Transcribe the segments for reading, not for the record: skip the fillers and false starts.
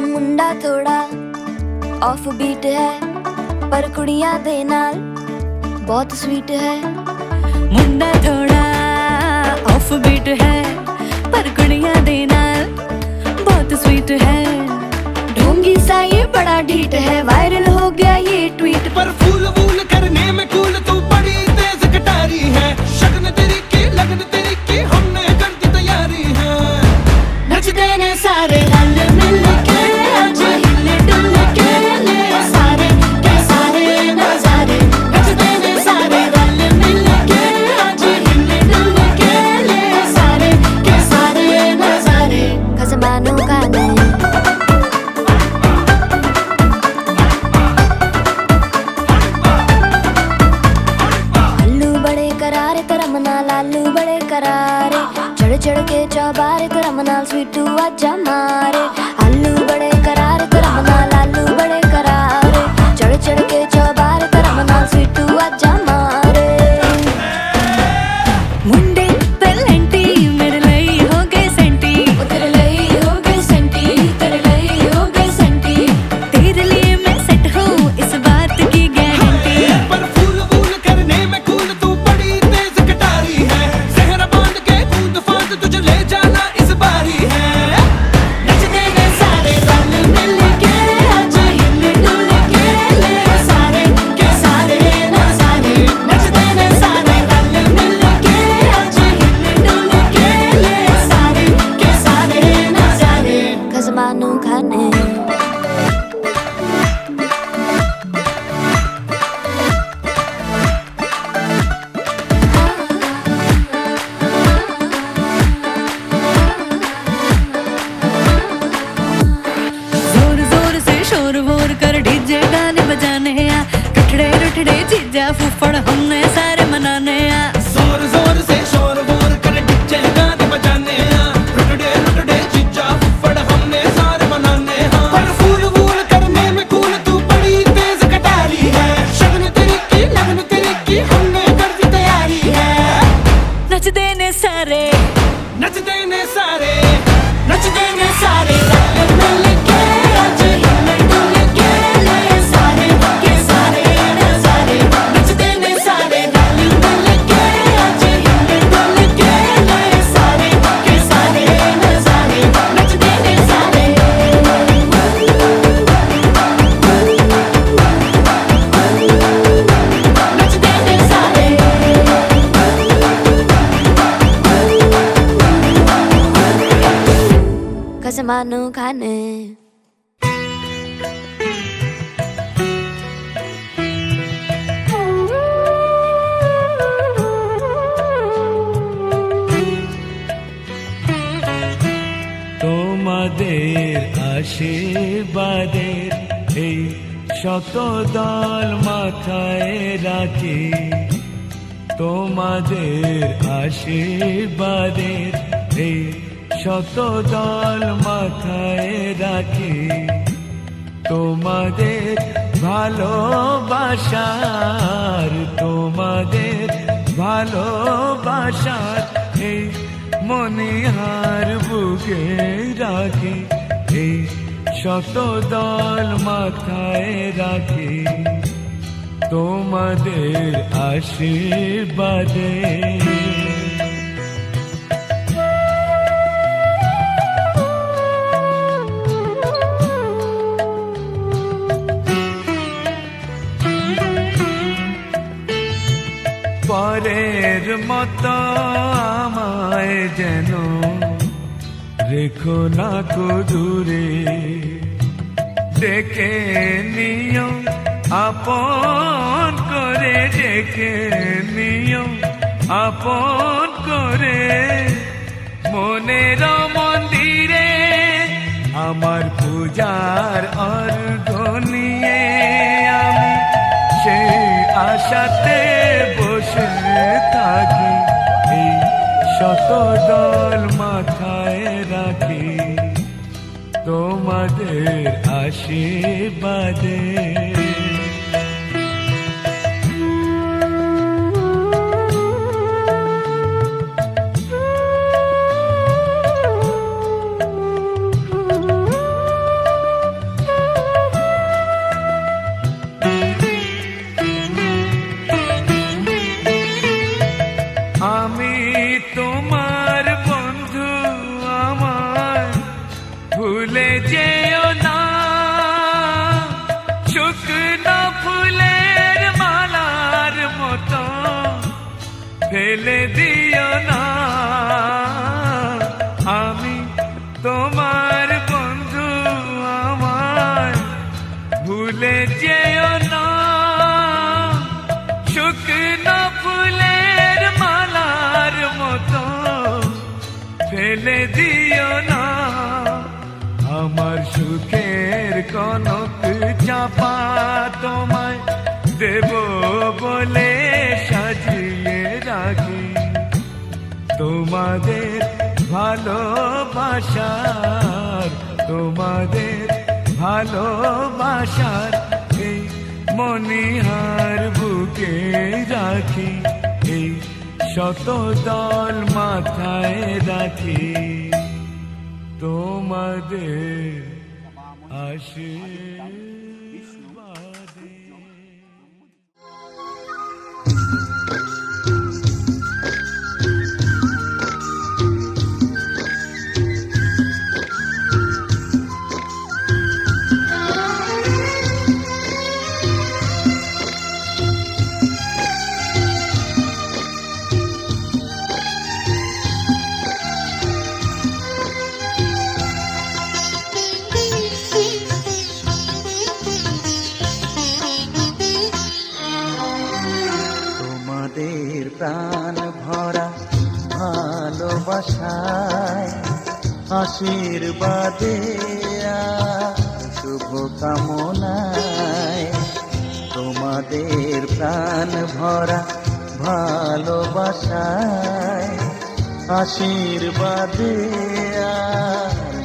मुंडा थोड़ा off beat है पर कुड़ियां दे नाल बहुत स्वीट है। मुंडा थोड़ा ऑफ बीट है पर कुड़ियां दे नाल बहुत स्वीट है। ढोंगी सा ये बड़ा ढीठ है, वायरल हो गया ये ट्वीट। पर फूल वूल करने में कूल तू बड़ी तेज कटारी है। शगन तेरी की लगन तेरी की हमने कर दी तैयारी है। नचते ने सारे रल मिल के आज हिल डुल के ले सारे के सारे नजारे। नचते ने सारे रल मिल के आज हिल डुल के ले सारे के सारे नजारे। खसमानों का नहीं लालू बड़े करारे, चढ़ चढ़ के चौबारे तो रमनाल स्वीटू आजा मारे। आलू बड़े करारे तो रमनाल लालू बड़े करारे, चढ़ चढ़ के चौबारे तो रमनाल स्वीटू आजा मारे। मुंडे पेलेंटी मेरे लई हो गए सेंटी, तेरे लई हो गए सेंटी, तेरे लई हो गए सेंटी। तेरे लिए मैं सेट हूँ इस बात की गारंटी। पर फूल वूल करने में कूल तू बड़ी तेज कटारी है। सहरा बांध के कूद फांद तुझे ले जाना इस बारी है। नचते ने सारे रल मिल के आज हिल डुल के ले सारे के सारे नजारे। नचते ने सारे रल मिल के आज हिल डुल के ले सारे के सारे नजारे। खजमानू खाने जोर जोर से शोर वोर कर डीजे गाने बजाने आ। टुटड़े टुटड़े जीजा फूफड़ हमने सारे मनाने आ। जोर जोर से शोर वोर कर डीजे गाने बजाने हैं। रुटड़े रुटड़े जीजा फुफड़ हमने सारे मनाने हैं। पर फूल वूल करने में कूल तू बड़ी तेज कटारी है। शगन तेरी की लगन तेरी की हमने कर दी तैयारी है। नचते ने सारे नचते ने सारे नचते ने सारे रल मिल के आज हिल डुल के ले सारे के सारे नजारे। नचते ने सारे रल मिल के आज हिल डुल के ले सारे के सारे नजारे। नचते ने सारे नचते ने सारे खसमानू खाने। তোমাদের আশীর্বাদের এই শতদল মাথায় রাখি। তোমাদের আশীর্বাদের এই শতদল মাথায় রাখি। তোমাদের ভালোবাসার তোমাদের ভালোবাসার এই মনিহার বুকে রাখি। এই শতদল মাথায় রাখি তোমাদের আশীর্বাদে। পরের মতো আমায় যেন রেখো না কো দূরে। ডেকে নিও আপন করে, ডেকে নিও আপন করে। মনের মন্দিরে আমার পূজার অর্ঘ নিয়ে আমি সেই আশাতে বসে থাকি। এই শতদল মাথায় রাখি তোমাদের আশীর্বাদে। শুকনো ফুলের মালার মতো ফেলে দিও না, আমি তোমার বন্ধু, আমায় ভুলে যেও না। শুকনো ফুলের মালার মতো ফেলে দিও না, আমার সুখের কনক চাপা তোমায় দেব বলে সাজিয়ে রাখি। তোমাদের ভালোবাসার, তোমাদের ভালোবাসার এই মনিহার বুকে রাখি, এই শত দল মাথায় রাখি, তোমাদের আশীর্বাদে। তোমাদের প্রাণ ভরা ভালোবাসায়, আশীর্বাদে শুভ কামনায়, তোমাদের প্রাণ ভরা ভালোবাসায়, আশীর্বাদে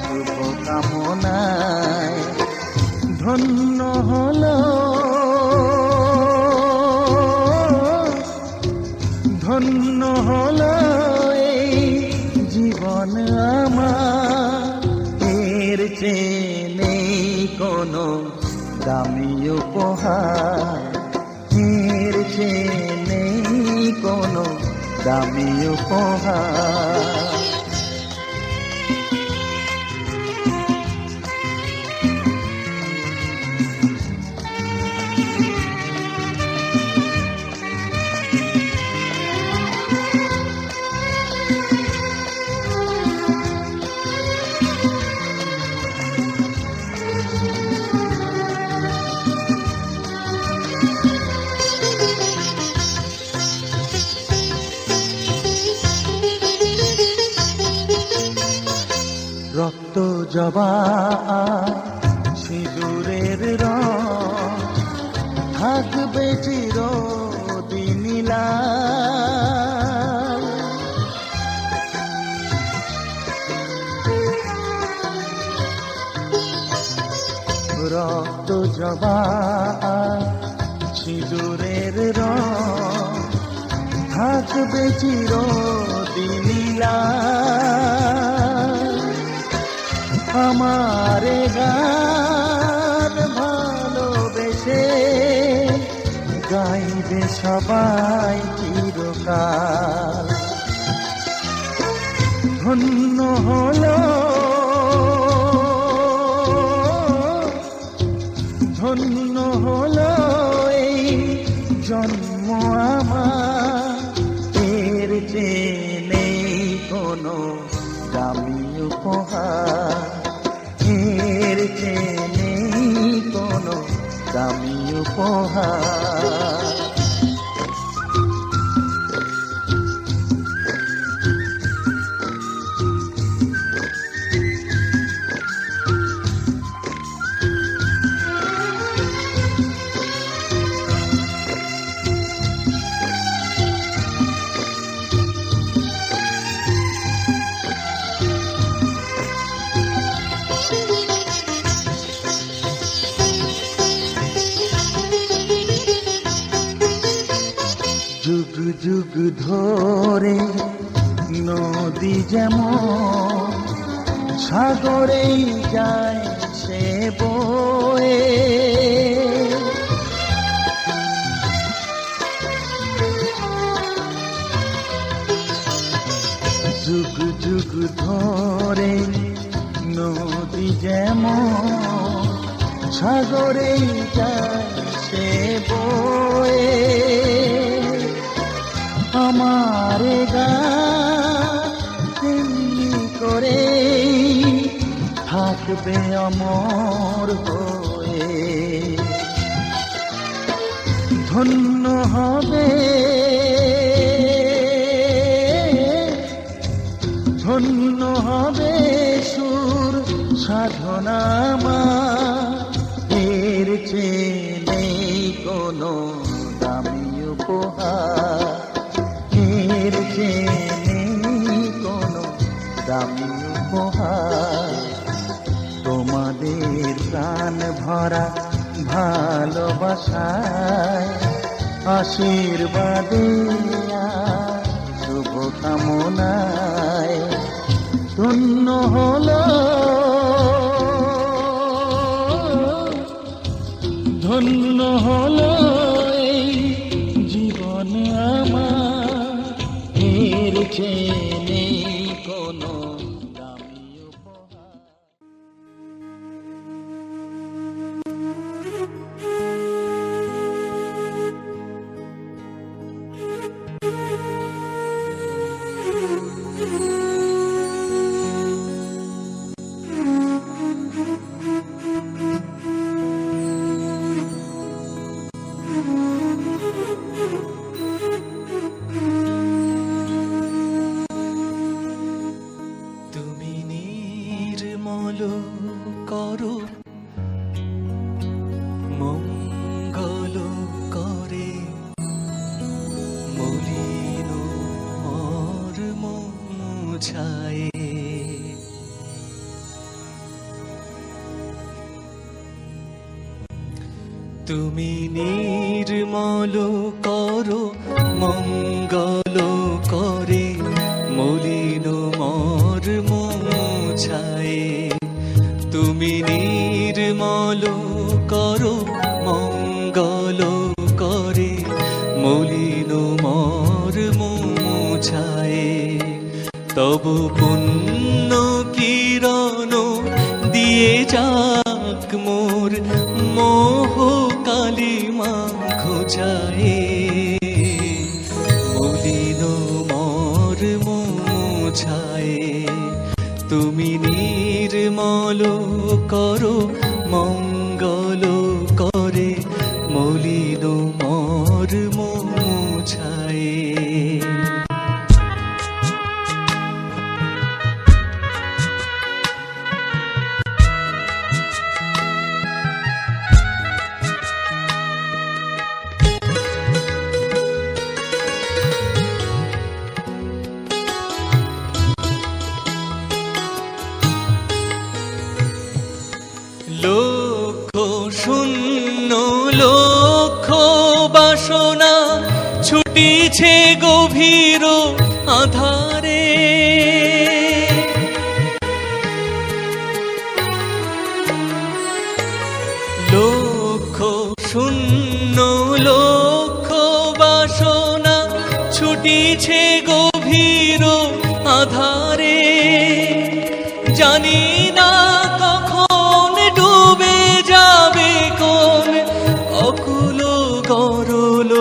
শুভ কামনায় ধন্য হলো, ধন্য হলো এই জীবন আমার, এর চেয়ে নেই কোনো দামি উপহার, এর চেয়ে নেই কোনো দামি উপহার। রক্ত জবা সিঁদুরের রং থাকবে চিরদিন লাল, রক্ত জবা সিঁদুরের রং থাকবে চিরদিন লাল। আমারে গান ভালোবেসে গাইবে সবাই চিরকাল, ধন্য হলো, ধন্য হলো এই জন্ম আমার, এর চেয়ে নেই কোনো দামি উপহার, এর চেয়ে নেই কোনো দামি উপহার। যুগ যুগ ধরে নদী যেমন সাগরেই যায় সে বয়ে, যুগ যুগ ধরে নদী যেমন সাগরেই যায় থাকবে অমর হয়ে। ধন্য হবে, ধন্য হবে সুর সাধনা আমার, এর চেয়ে নেই কোনো দামি উপহার, এর চেয়ে নেই কোনো দামি উপহার। তোমাদের প্রাণ ভরা ভালোবাসায়, আশীর্বাদে আর শুভকামনায় ধন্য হলো, ধন্য হলো এই জীবন আমার, এর চেয়ে নেই কোনো দামি উপহার। তুমি নির্মল করো, মঙ্গল করে, মলিন মর্ম মুছায়ে। তুমি নির্মল করো, মঙ্গল করে, মলিন মর্ম মুছায়ে। তুমি নির্মল করো, মঙ্গল করে, মলিন মর্ম মুছায়ে। তব পুণ্য কিরণ দিয়ে যাক মোর মোহ কালিমা ঘোচায়ে। মলিন মর্ম মুছায়ে। তুমি নির্মল করো, মঙ্গল করে, মলিন মর্ম মুছায়ে। লক্ষ শূন্য লক্ষ বাসনা ছুটিছে গভীর আধারে। লক্ষ শূন্য লক্ষ বাসনা ছুটিছে গভীর আধারে। জানি না কখন ডুবে যাবে কোন অকুল গরল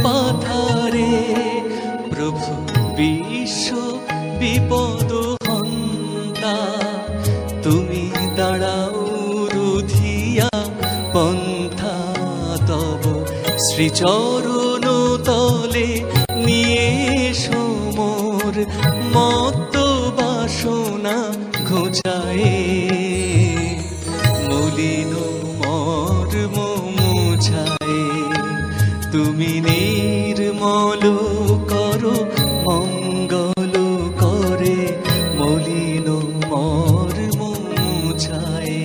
পাথারে। প্রভু বিশ্ব বিপদ হন্তা, তুমি দাঁড়াও রুধিয়া পন্থা। তব শ্রীচরণ তলে নিয়ে সমর মত বাসনা ঘোচায়ে। মলিন মর্ম মুছায়ে। তুমি নির্মল করো, মঙ্গল করে, মলিন মর্ম মুছায়ে।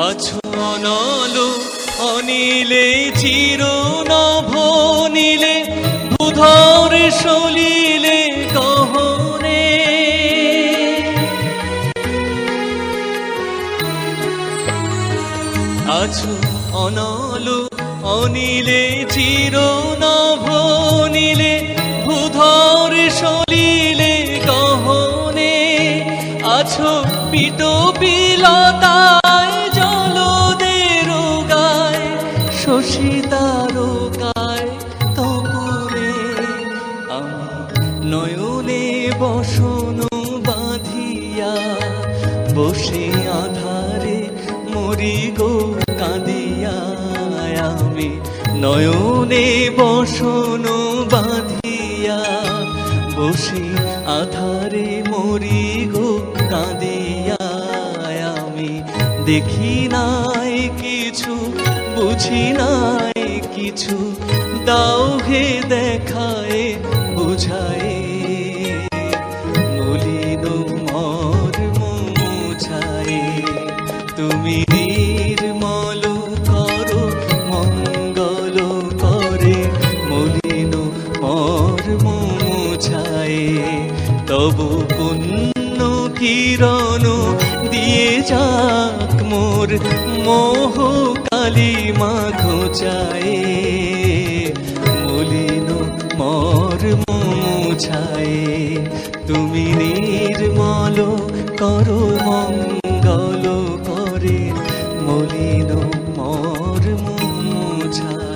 আছো অনল অনিলে চির নভ নীলে, ভূধর সলিলে গহনে। আছো অনল অনিলে চির নভ নীলে, ভূধর মুখর সলিলে গহনে আছো পিটো বিলতায় জলদের গায় শশী তারকায় তপনে আমি নয়নে বসন বাঁধিয়া বসে আধারে মরি গো কাঁদিয়া আমি নয়নে বসন বাঁধিয়া বসে আধারে মরি গো কাঁদিয়া আমি দেখি নাই কিছু বুঝি নাই কিছু দাও হে দেখায় বুঝায় মলিন মর মুছায় তুমি নির্মল করো মঙ্গল করে মলিন মর মুছায় তবু পুণ্য কিরণ দিয়ে যাক মোর মোহ কালিমা ঘোচায় মলিন মর মুছায় তুমি নির্মল করো মঙ্গল করে মলিন মর মুছায়।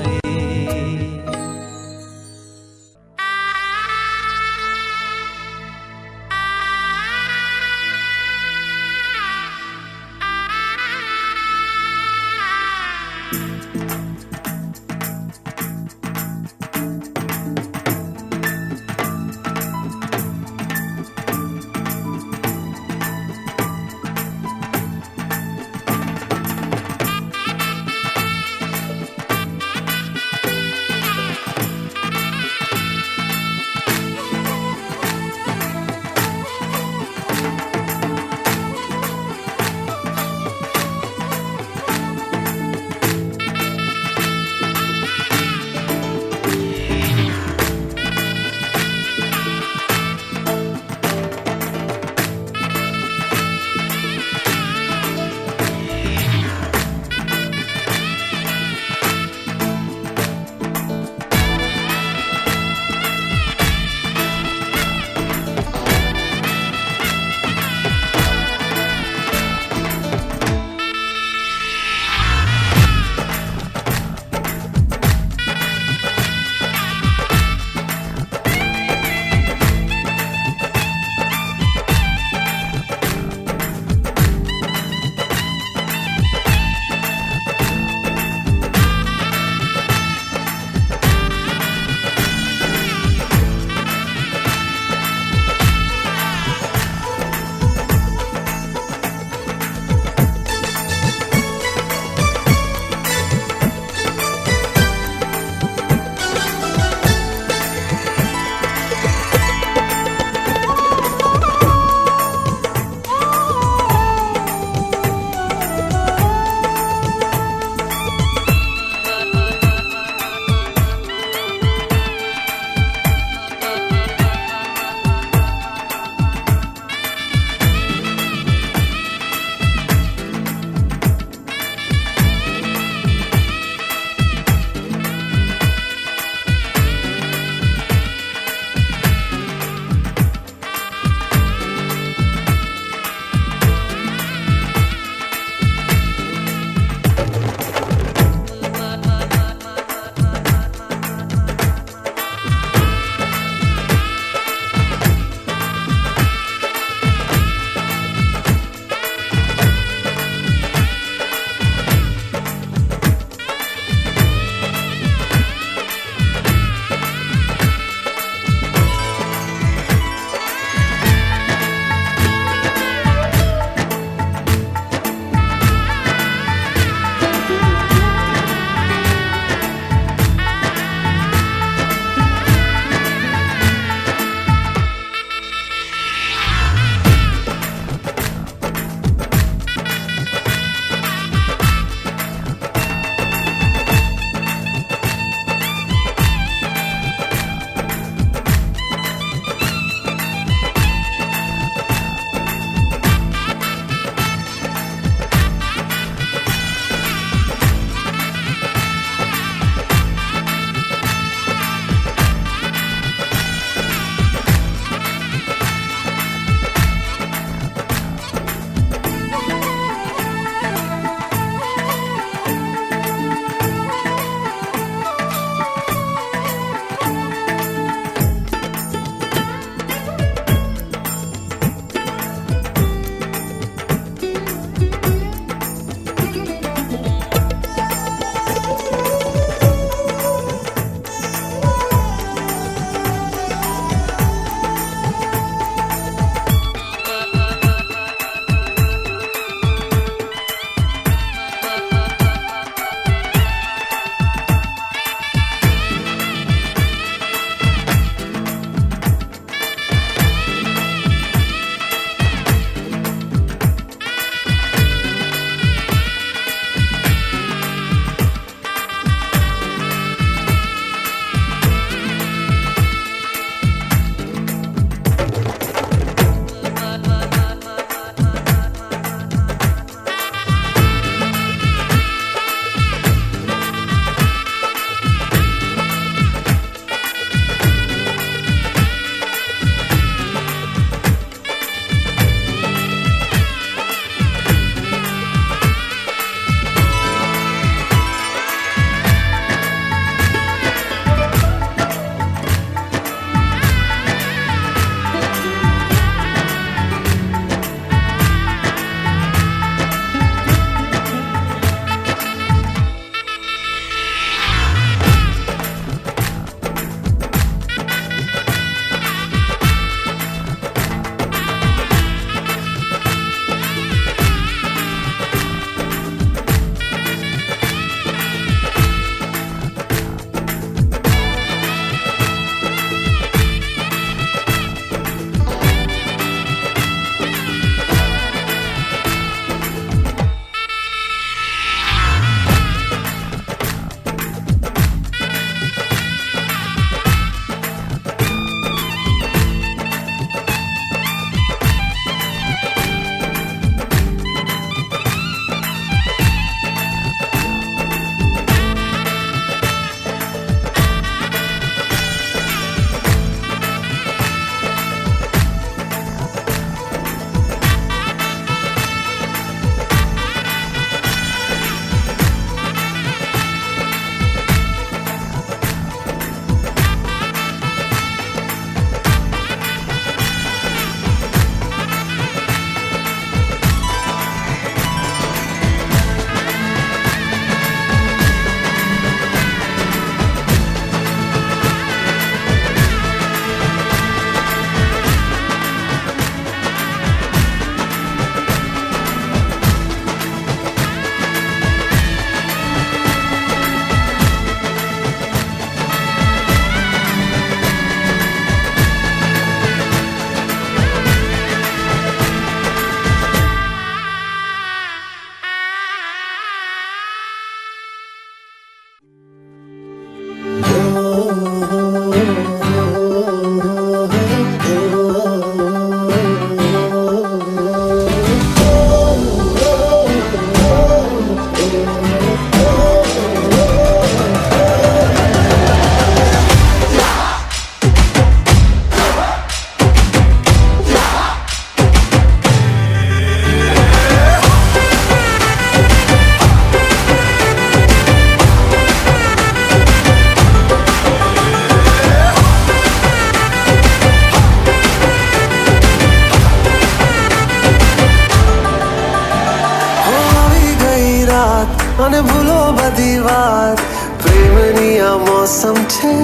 અને ભૂલો બધી વાત પ્રેમની આ મોસમ છે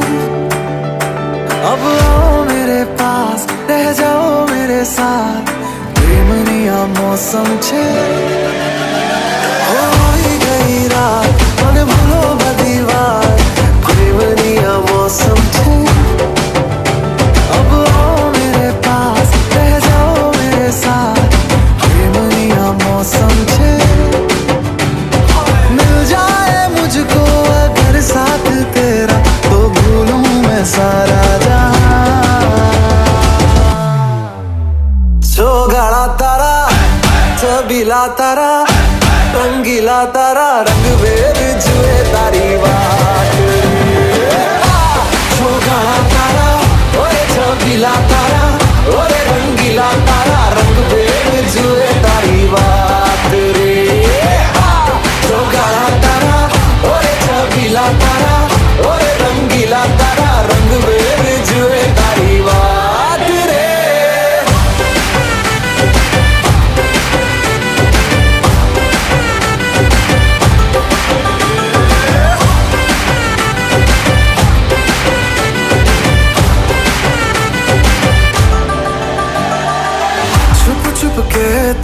अब आओ मेरे पास रह जाओ मेरे साथ प्रेमनी आ मौसम छे होई गई रात મને ભૂલો બધી વાત પ્રેમની આ मौसम छे अब आओ मेरे पास रह जाओ मेरे साथ प्रेमनी आ मौसम छे मिल जाए मुझको अगर साथ तेरा तो भूलूं मैं सारा गाड़ा तारा छबीला तारा रंगीला तारा रंग वेर जुए तारी बात गाड़ा तारा ओरे छबीला तारा ओरे रंगीला तारा रंग वेर जुए तारी बात रे गाड़ा तारा ओरे छबीला तारा ओरे रंगीला तारा रंग वेर जुए तारी बात रे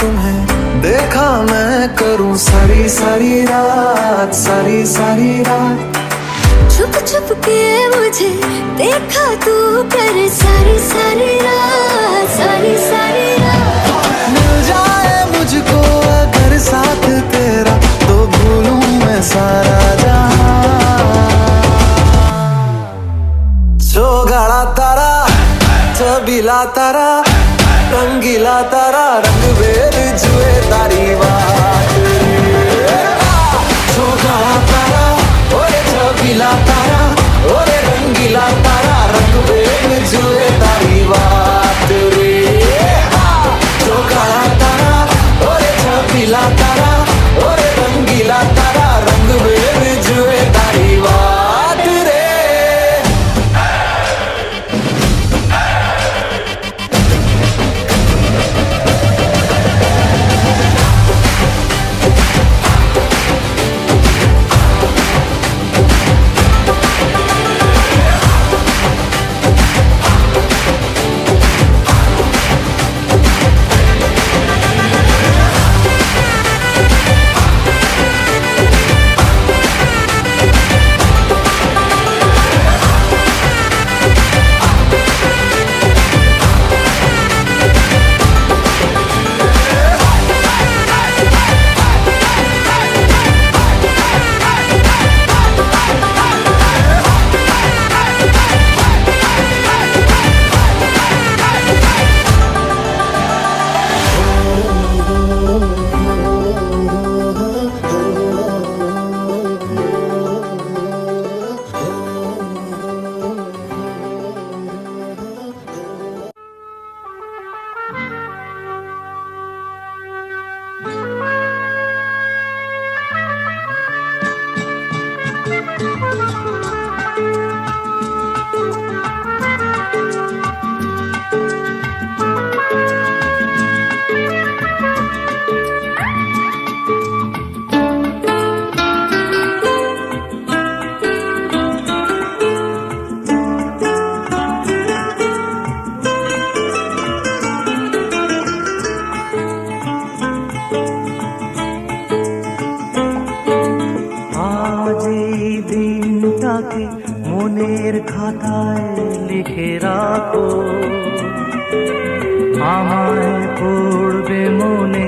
तुम्हें देखा मैं करूं सारी सारी रात सारी सारी रात छुप छुप के मुझे देखा तू कर सारी सारी रात सारी सारी रात मिल जाए मुझको अगर साथ तेरा तो भूलूं मैं सारा जहां जो गाड़ा तारा छबीला तारा रंगीला तारा रंग वेर जुए तारी बात जो गाड़ा तारा ओरे छबीला तारा ओरे रंगीला तारा रंग वेर जुए तारी बात रे जो गाड़ा तारा ओरे छबीला तारा ओरे रंगीला तारा रंग वेर जुए तारी बात रे মনের খাতায় লিখে রাখো আমায় পড়বে মনে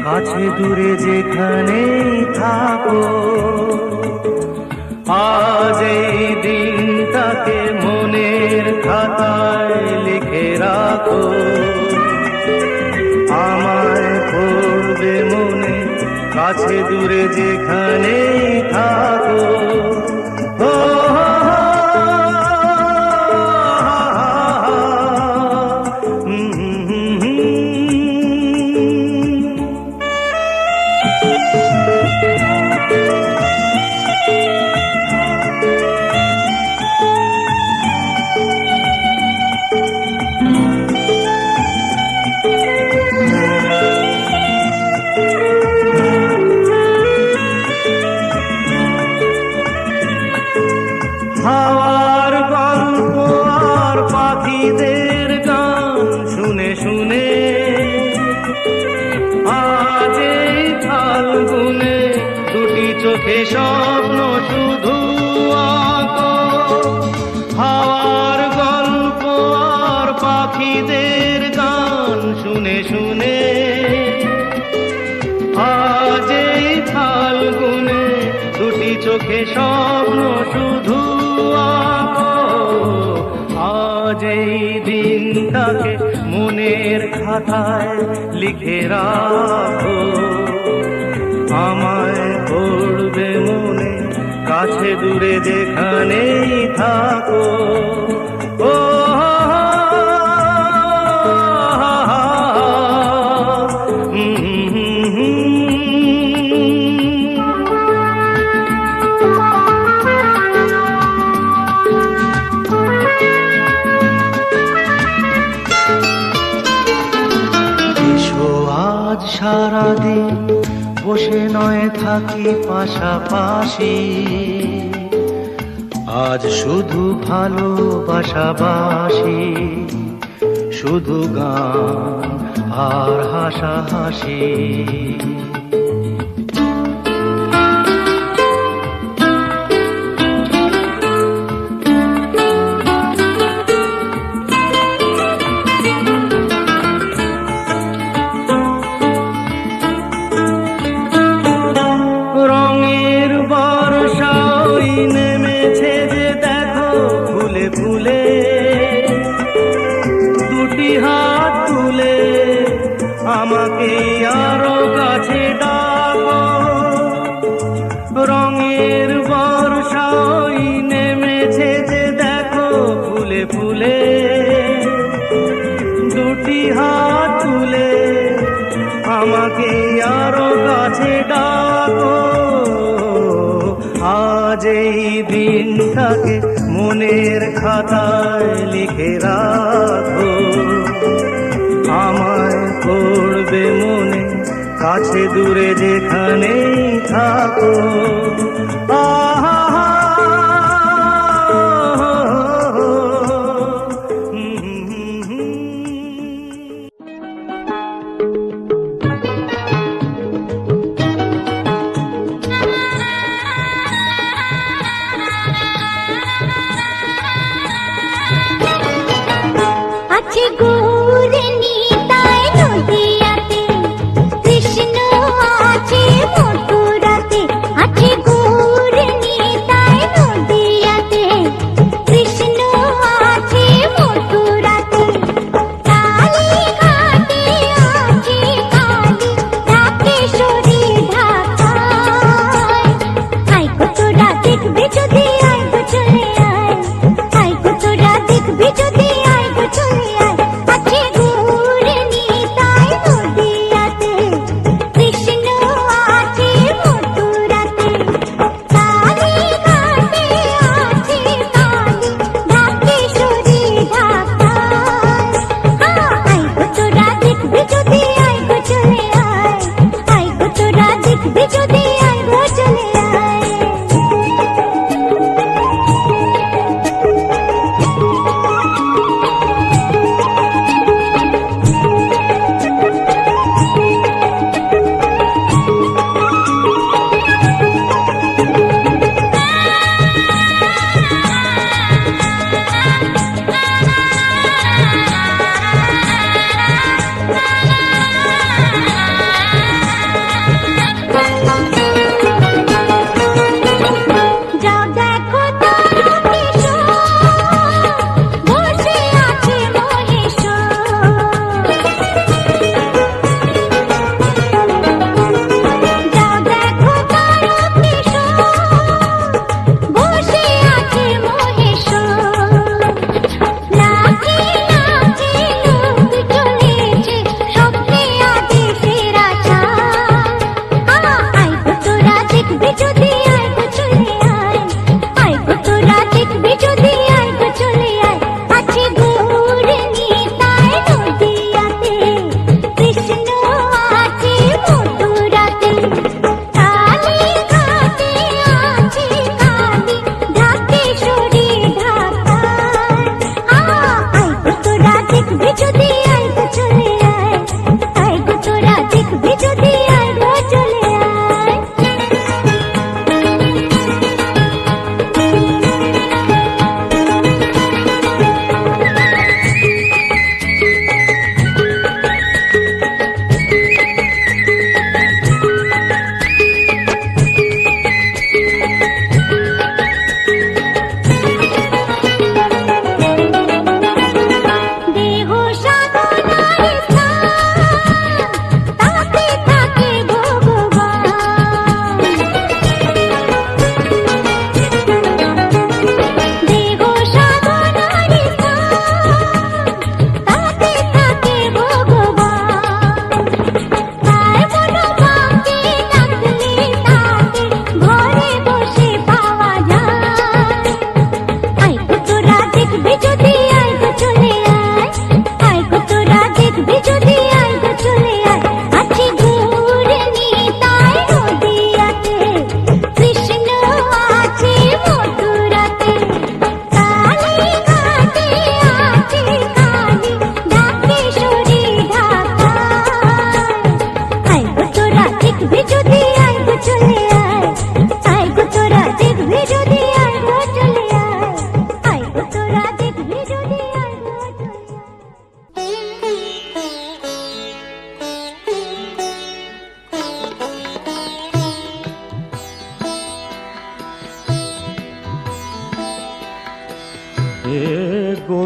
কাছে দূরে যেখানেই থাকো আজ এই দিনটাকে মনের খাতায় লিখে রাখো আমায় পড়বে মনে কাছে দূরে যেখানেই থাকো চোখে স্বপ্ন শুধু আঁকো, হাওয়ার গল্প আর পাখিদের গান শুনে শুনে। আজ এই ফাল্গুনে দুটি চোখে স্বপ্ন শুধু আঁকো, আজ এই দিনটাকে মনের খাতায় লিখে রাখো। আমায় পড়বে মনে, কাছে দূরে যেখানেই থাকো। ও আজ সারাদিন বসে নয় থাকি পাশাপাশি, আজ শুধু ভালোবাসাবাসি, শুধু গান আর হাসাহাসি। নেমেছে যে দেখো ফুলে ফুলে, দুটি হাত তুলে আমাকে আরো কাছে ডাকো। রঙের বর্ষাই নেমেছে যে দেখো ফুলে ফুলে, দুটি হাত তুলে আমাকে আরো কাছে ডাকো। আজ এই দিনটাকে মনের খাতায় লিখে রাখো। আমায় পড়বে মনে, কাছে দূরে যেখানেই থাকো। আহা আছে গৌরে নিতাই নদিয়াতে, কৃষ্ণ আছে মথুরাতে। আছে গৌরে নিতাই নদিয়াতে, কৃষ্ণ আছে মথুরাতে। কালী ঘাটে আছে কালী, ঢাকেশ্বরী ঢাকায়। আয় গো তোরা দেখবি যদি, আয় গো চলে আয়। আয় গো তোরা দেখবি যদি, আয় গো চলে আয়। আছে গৌরে নিতাই নদিয়াতে, কৃষ্ণ আছে মথুরাতে। কালী ঘাটে আছে কালী, ঢাকেশ্বরী ঢাকায়। আয় গো তোরা দেখবি যদি, আয় গো চলে আয়। আয় গো তোরা দেখবি যদি, আয় গো চলে আয়।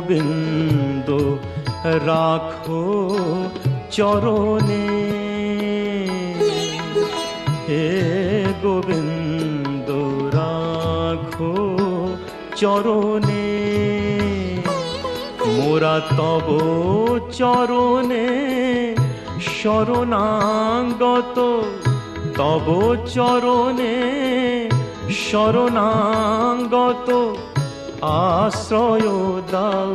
গোবিন্দ রাখো চরণে, হে গোবিন্দ রাখো চরণে, মোরা তব চরণে শরণাগত, তব চরণে শরণাগত, আশ্রয় দাও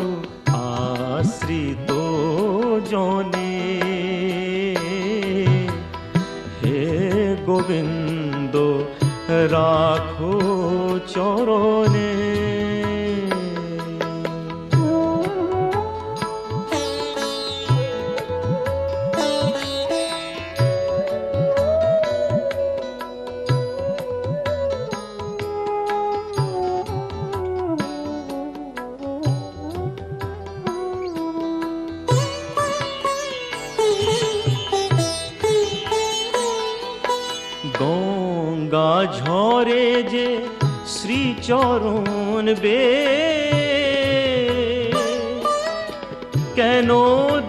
আশ্রিত জনে, হে গোবিন্দ রাখো চরণে। গঙ্গা ঝরে যে শ্রীচরণ বে, কেন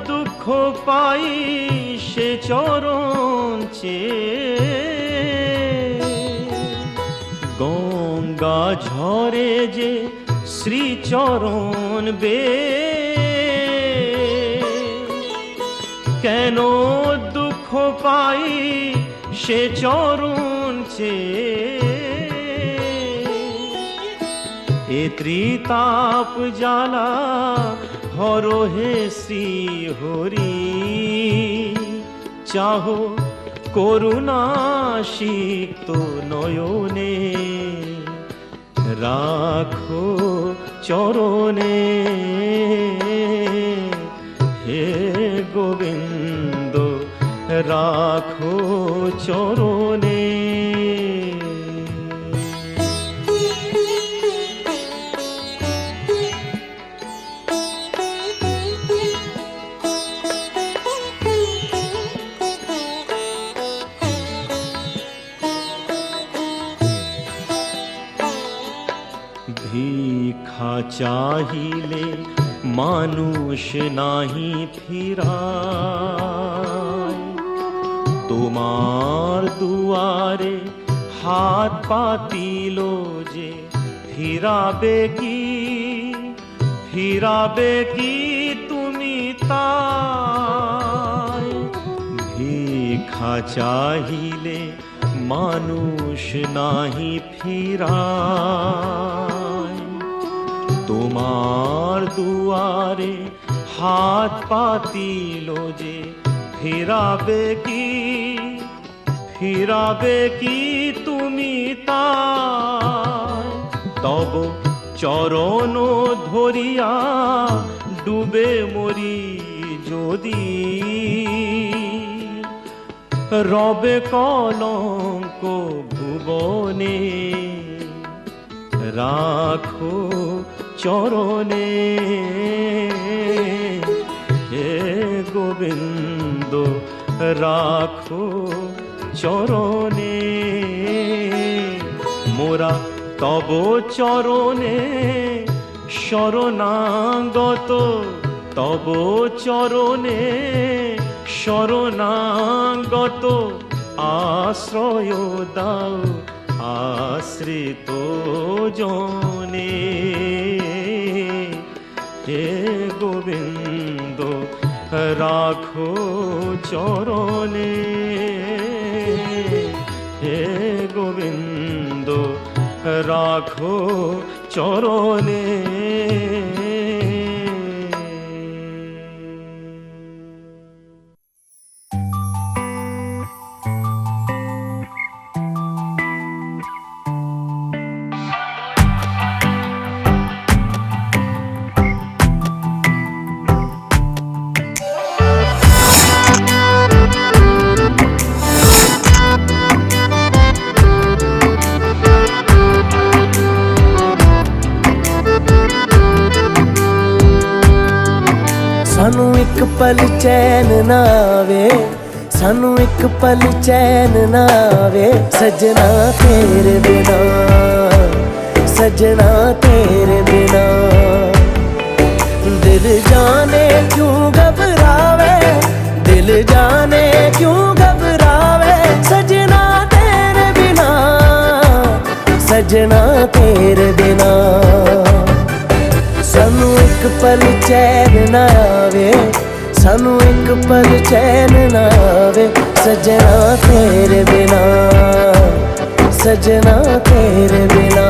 দুঃখ পাই সে চরণ চেয়ে, গঙ্গা ঝরে যে শ্রীচরণ বে, কেন দুঃখ পাই সে চরণ চেয়ে, এ ত্রিতাপ জ্বালা হরো হে শ্রী হরি, চাহো করুণা সিক্ত নয়নে, রাখো চরণে, হে গোবিন্দ রাখো চরণে। ভিক্ষা চাহিলে মানুষ নাহি ফিরায়, তোমার দুয়ারে হাত পাতিল যে ফিরাবে কি, ফিরাবে কি তুমি তাই, ভিক্ষা চাহিলে মানুষ নাহি ফিরায়, তোমার দুয়ারে হাত পাতিল যে ফিরাবে কি, ফিরাবে কি তুমি তাই, তব চরণ ধরিয়া ডুবে মরি যদি, রবে কলঙ্ক ভুবনে, রাখো চরণে, হে গোবিন্দ রাখো চরণে, মোরা তব চরণে শরণাগত, তব চরণে শরণাগত, আশ্রয় দাও আশ্রিত জনে, হে গোবিন্দ রাখো চরণে, হে গোবিন্দ রাখো চরণে। सानू एक पल चैन ना आवे, सानू एक पल चैन ना आवे, सजना तेरे बिना, सजना तेरे बिना, दिल जाने क्यों घबरावे, दिल जाने क्यों घबरावे, सजना तेरे बिना, सजना तेरे बिना। सानू एक पल चैन ना आवे, सानू एक पल चैन ना आवे, सजना तेरे बिना, सजना तेरे बिना।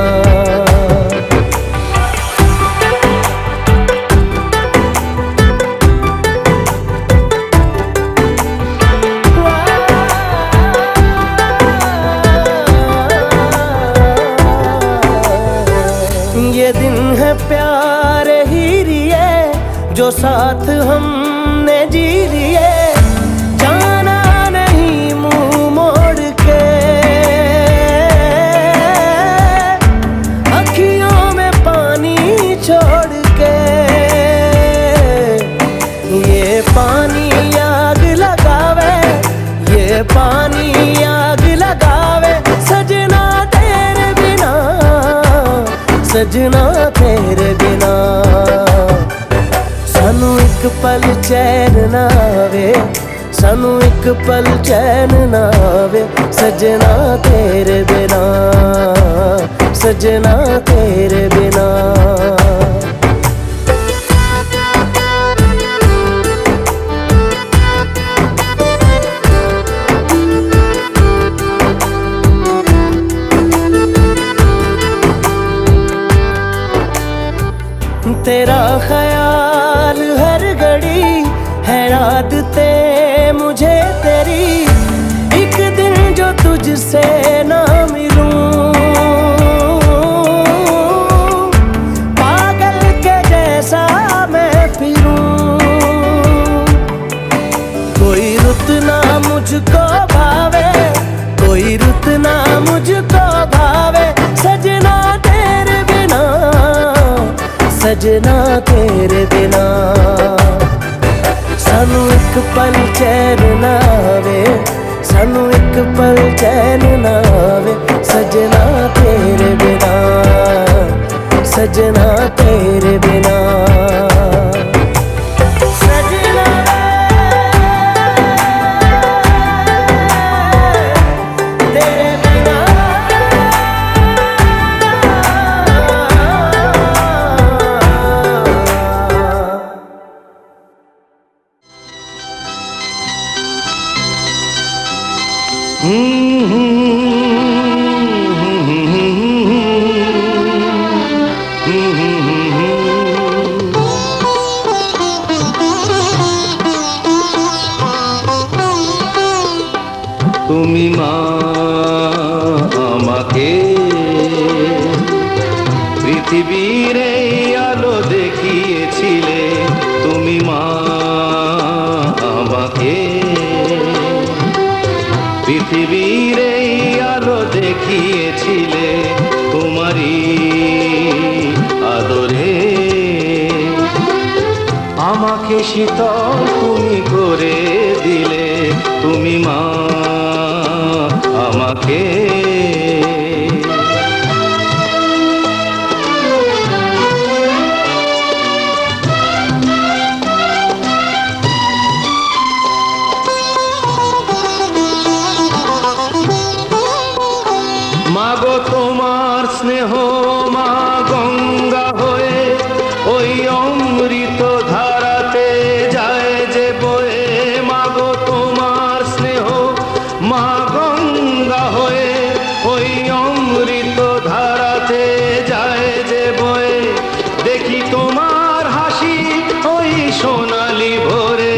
ये दिन है प्यारे ही रिए जो साथ हमने जी लिए, जाना नहीं मुंह मोड़ के, अखियों में पानी छोड़ के। ये पानी आग लगावे, ये पानी आग लगावे, सजना तेरे बिना, सजना तेरे बिना। सानू एक पल चैन ना आवे, सानू एक पल चैन ना आवे, सजना तेरे बिना, सजना तेरे बिना। तेरा ख्याल हर घड़ी है आदतें मुझे तेरी, एक दिन जो तुझसे ना मिलूं, पागल के जैसा मैं फिरूं। कोई रुत ना मुझको भावे, कोई रुत ना मुझको भावे, सजना तेरे बिना, सजना तेरे बिना। सानू एक पल चैन ना आवे, सानू एक पल चैन ना आवे, सजना तेरे बिना, सजना तेरे बिना। सजना तेरे बिना। তুমি মা আমাকে পৃথিবীর এই আলো দেখিয়েছিলে, তুমি মা আমাকে পৃথিবীর এই আলো দেখিয়েছিলে, তোমারই আদরে আমাকে শীতল তুমি করে দিলে, তুমি মা আমাকে। মাগো তোমার স্নেহ মা গঙ্গা হয়ে ওই অমৃত ধারাতে যায় যে বয়ে, মাগো তোমার স্নেহ মা গঙ্গা হয়ে ওই অমৃত ধারাতে যায় যে বয়ে, দেখি তোমার হাসি ওই সোনালি ভোরে,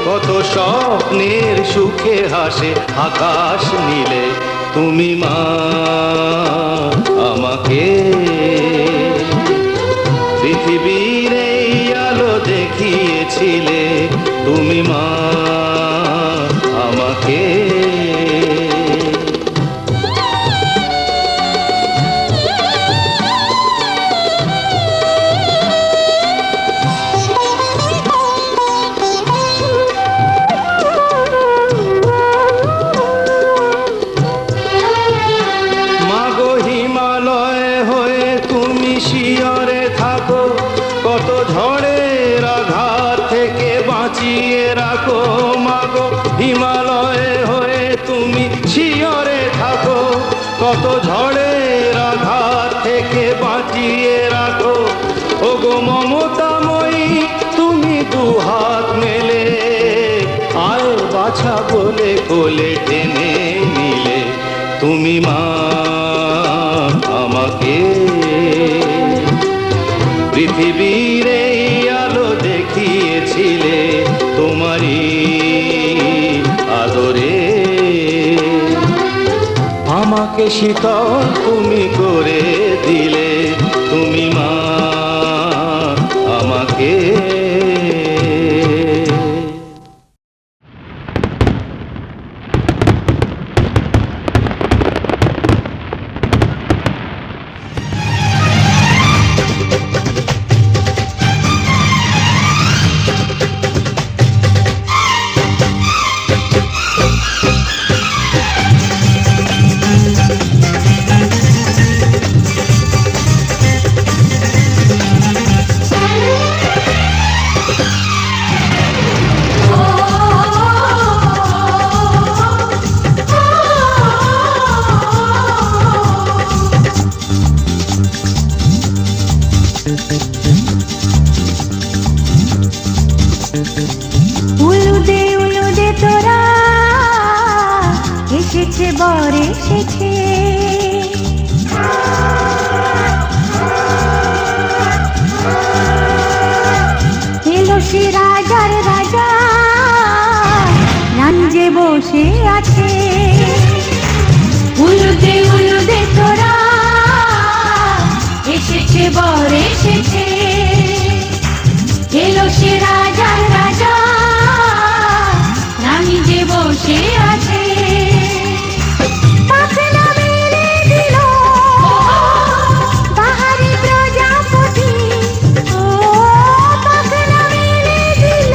কত স্বপ্নের সুখে হাসে আকাশ নীলে, তুমি মা আমাকে পৃথিবীর এই আলো দেখিয়েছিলে, তুমি মা আমাকে। শিয়রে থাকো, কত ঝড়ের আঘাত থেকে বাঁচিয়ে রাখো। ওগো মমতাময়ী তুমি দুহাত মেলে, আয় বাছা বলে কোলে টেনে নিলে। তুমি মা আমাকে পৃথিবীর এই আলো দেখিয়েছিলে, তোমারই আদরে আমাকে শীতল তুমি করে দিলে। তুমি মা আমাকে উলুদে তোরা এসেছে বর এসেছে, এলো সে রাজার রাজা রাঞ্জে বসে আছে। উলুদে তোরা এসেছে বর এসেছে, এলো সে রাজার রাজা রানী যে বসে আছে। পাখনা মেলে দিল বাহারি প্রজাপতি, ও পাখনা মেলে দিল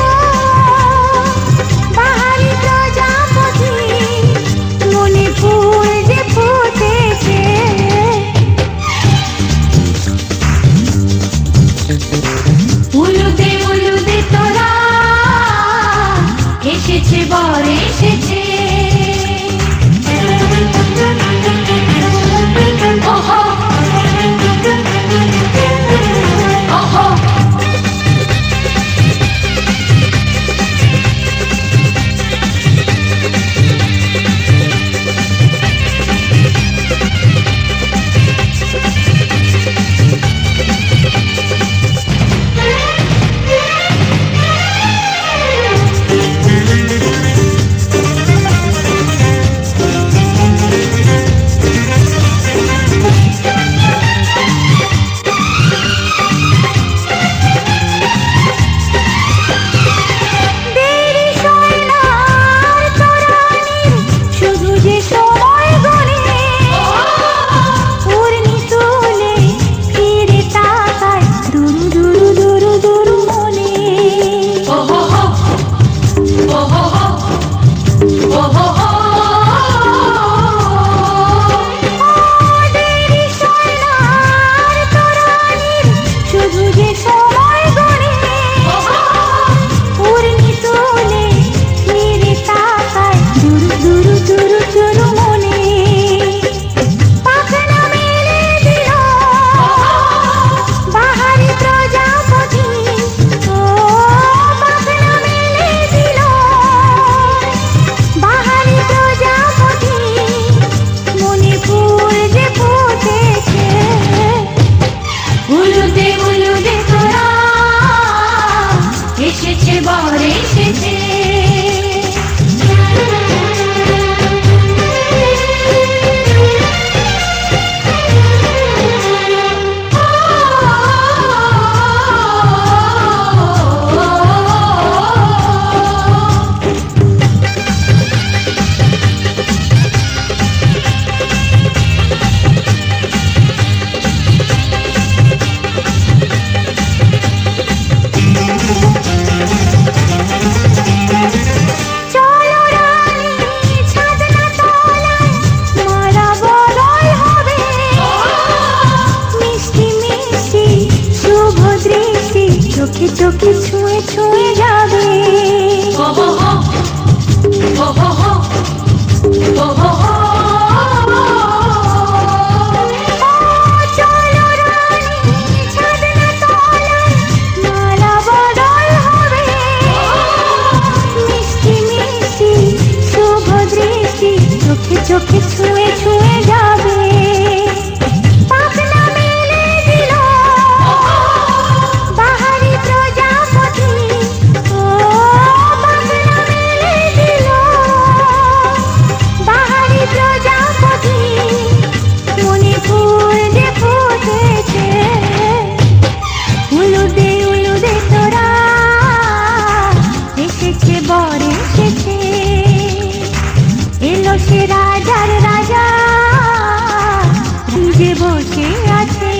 বাহারি প্রজাপতি। ছুঁয়ে ছুঁয়ে যাবে পাখনা মেলে দিল বাহারি প্রজাপতি ও পাখনা মেলে দিল বাহারি প্রজাপতি মনে ফুল যে ফুটেছে উলুদে তোরা এসেছে বর এসেছে এলো সে রাজার রাজা যে বসে আছে